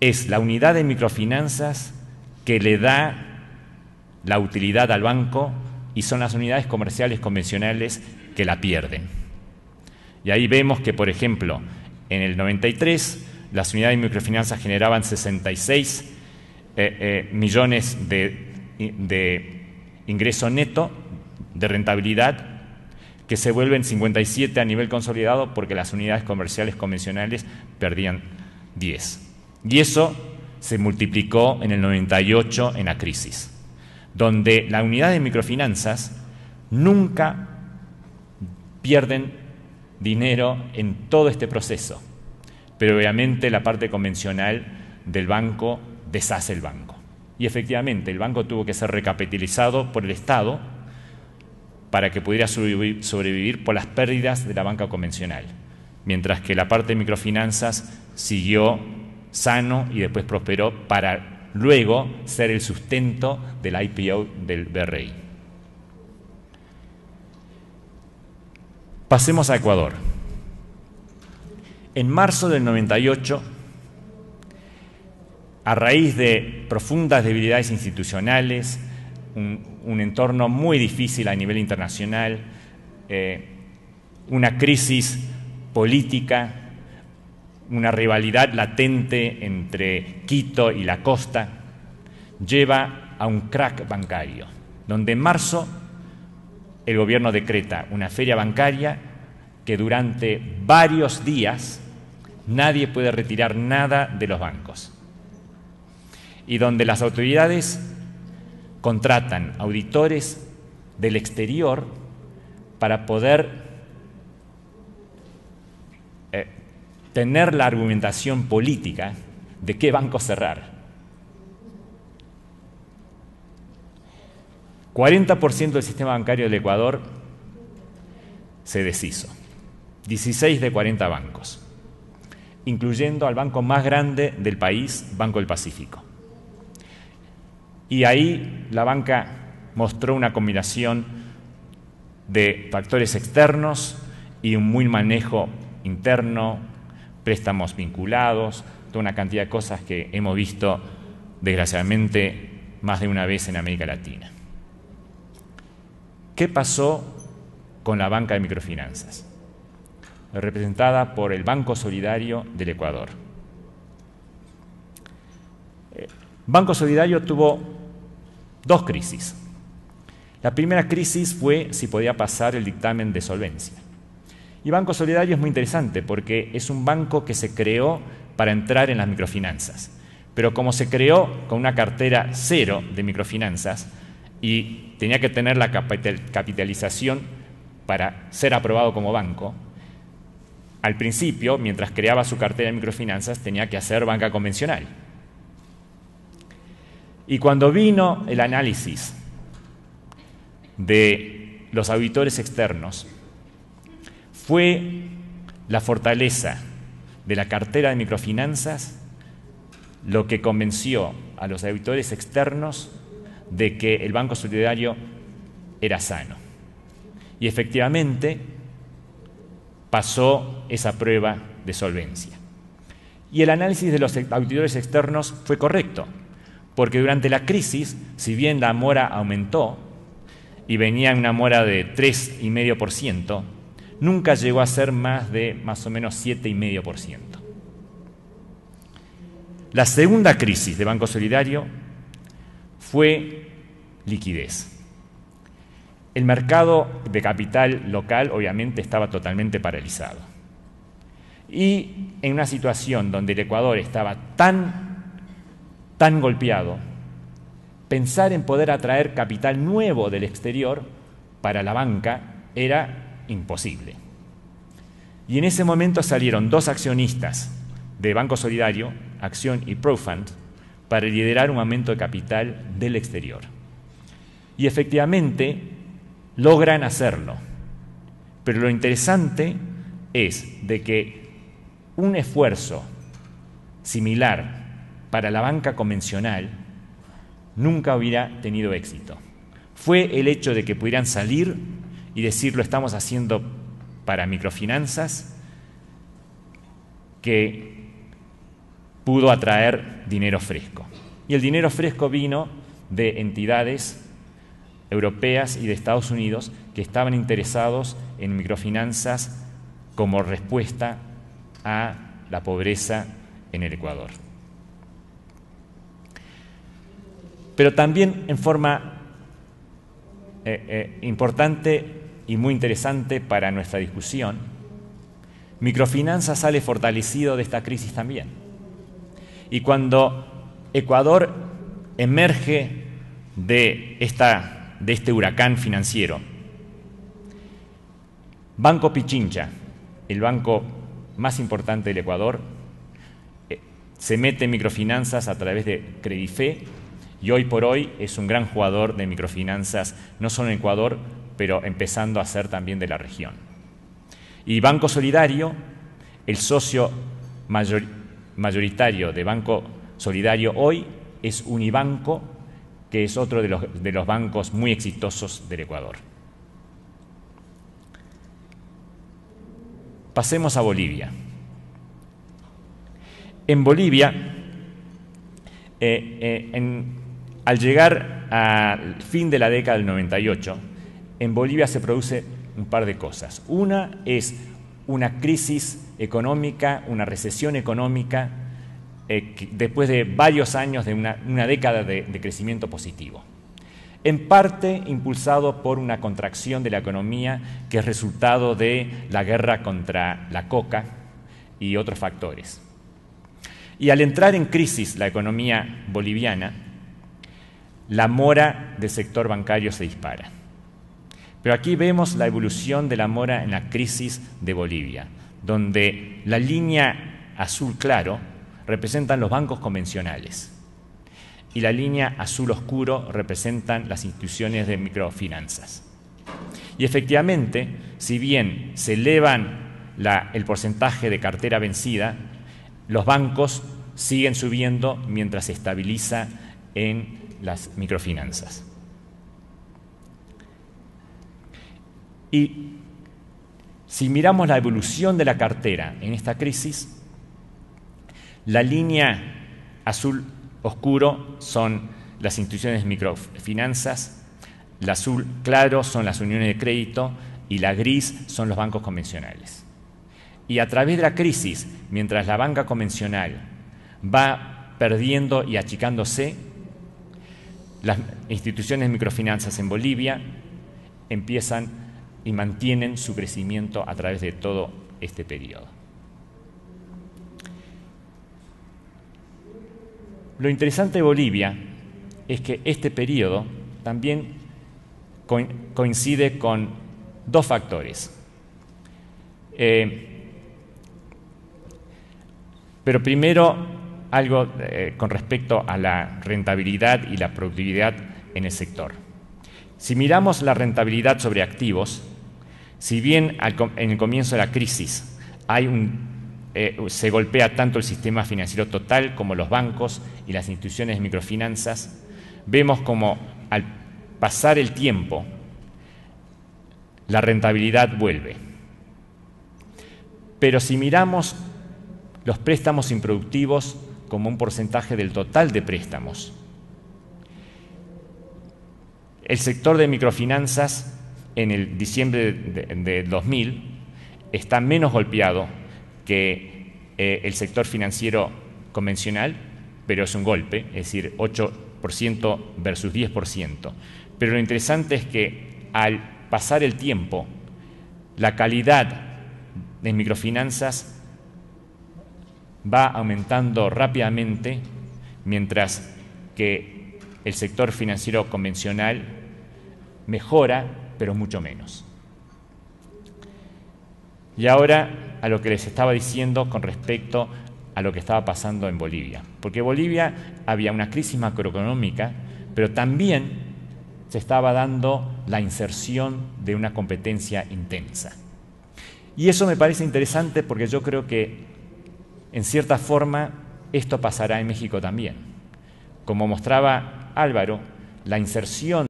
es la unidad de microfinanzas que le da la utilidad al banco y son las unidades comerciales convencionales que la pierden. Y ahí vemos que, por ejemplo, en el 93 las unidades de microfinanzas generaban 66 millones de ingreso neto, de rentabilidad, que se vuelven 57 a nivel consolidado porque las unidades comerciales convencionales perdían 10. Y eso se multiplicó en el 98 en la crisis, donde la unidad de microfinanzas nunca pierden dinero en todo este proceso, pero obviamente la parte convencional del banco deshace el banco. Y efectivamente el banco tuvo que ser recapitalizado por el Estado para que pudiera sobrevivir por las pérdidas de la banca convencional, mientras que la parte de microfinanzas siguió sano y después prosperó para luego ser el sustento del IPO del BRI. Pasemos a Ecuador. En marzo del 98, a raíz de profundas debilidades institucionales, un entorno muy difícil a nivel internacional, una crisis política, una rivalidad latente entre Quito y la costa, lleva a un crack bancario, donde en marzo el gobierno decreta una feria bancaria que durante varios días nadie puede retirar nada de los bancos, y donde las autoridades contratan auditores del exterior para poder tener la argumentación política de qué banco cerrar. 40% del sistema bancario del Ecuador se deshizo, 16 de 40 bancos, incluyendo al banco más grande del país, Banco del Pacífico. Y ahí la banca mostró una combinación de factores externos y un buen manejo interno, préstamos vinculados, toda una cantidad de cosas que hemos visto, desgraciadamente, más de una vez en América Latina. ¿Qué pasó con la banca de microfinanzas? Representada por el Banco Solidario del Ecuador. Banco Solidario tuvo dos crisis. La primera crisis fue si podía pasar el dictamen de solvencia. Y Banco Solidario es muy interesante porque es un banco que se creó para entrar en las microfinanzas. Pero como se creó con una cartera cero de microfinanzas y tenía que tener la capitalización para ser aprobado como banco, al principio, mientras creaba su cartera de microfinanzas, tenía que hacer banca convencional. Y cuando vino el análisis de los auditores externos, fue la fortaleza de la cartera de microfinanzas lo que convenció a los auditores externos de que el Banco Solidario era sano. Y efectivamente pasó esa prueba de solvencia. Y el análisis de los auditores externos fue correcto, porque durante la crisis, si bien la mora aumentó y venía en una mora de 3,5%, nunca llegó a ser más o menos 7,5%. La segunda crisis de Banco Solidario fue liquidez. El mercado de capital local obviamente estaba totalmente paralizado. Y en una situación donde el Ecuador estaba tan golpeado, pensar en poder atraer capital nuevo del exterior para la banca era imposible. Y en ese momento salieron dos accionistas de Banco Solidario, Acción y Profund, para liderar un aumento de capital del exterior. Y efectivamente logran hacerlo. Pero lo interesante es de que un esfuerzo similar para la banca convencional nunca hubiera tenido éxito. Fue el hecho de que pudieran salir y decir lo estamos haciendo para microfinanzas que pudo atraer dinero fresco. Y el dinero fresco vino de entidades europeas y de Estados Unidos que estaban interesados en microfinanzas como respuesta a la pobreza en el Ecuador. Pero también en forma importante y muy interesante para nuestra discusión, microfinanzas sale fortalecido de esta crisis también. Y cuando Ecuador emerge de este huracán financiero, Banco Pichincha, el banco más importante del Ecuador, se mete en microfinanzas a través de Credife y hoy por hoy es un gran jugador de microfinanzas, no solo en Ecuador, pero empezando a ser también de la región. Y Banco Solidario, el socio mayoritario de Banco Solidario hoy es Unibanco, que es otro de los bancos muy exitosos del Ecuador. Pasemos a Bolivia. En Bolivia, al llegar al fin de la década del 98, en Bolivia se produce un par de cosas. Una es una crisis económica, una recesión económica, después de varios años de una década de crecimiento positivo. En parte impulsado por una contracción de la economía que es resultado de la guerra contra la coca y otros factores. Y al entrar en crisis la economía boliviana, la mora del sector bancario se dispara. Pero aquí vemos la evolución de la mora en la crisis de Bolivia, donde la línea azul claro representan los bancos convencionales y la línea azul oscuro representan las instituciones de microfinanzas. Y efectivamente, si bien se elevan el porcentaje de cartera vencida, los bancos siguen subiendo mientras se estabiliza en las microfinanzas. Y si miramos la evolución de la cartera en esta crisis, la línea azul oscuro son las instituciones de microfinanzas, el azul claro son las uniones de crédito y la gris son los bancos convencionales. Y a través de la crisis, mientras la banca convencional va perdiendo y achicándose, las instituciones de microfinanzas en Bolivia empiezan y mantienen su crecimiento a través de todo este periodo. Lo interesante de Bolivia es que este periodo también coincide con dos factores. Pero primero, algo con respecto a la rentabilidad y la productividad en el sector. Si miramos la rentabilidad sobre activos, si bien en el comienzo de la crisis se golpea tanto el sistema financiero total como los bancos y las instituciones de microfinanzas, vemos como al pasar el tiempo la rentabilidad vuelve. Pero si miramos los préstamos improductivos como un porcentaje del total de préstamos, el sector de microfinanzas en el diciembre de 2000 está menos golpeado que el sector financiero convencional, pero es un golpe, es decir, 8% versus 10%. Pero lo interesante es que al pasar el tiempo, la calidad de microfinanzas va aumentando rápidamente, mientras que el sector financiero convencional mejora, pero mucho menos. Y ahora a lo que les estaba diciendo con respecto a lo que estaba pasando en Bolivia. Porque en Bolivia había una crisis macroeconómica, pero también se estaba dando la inserción de una competencia intensa. Y eso me parece interesante porque yo creo que, en cierta forma, esto pasará en México también. Como mostraba Álvaro, la inserción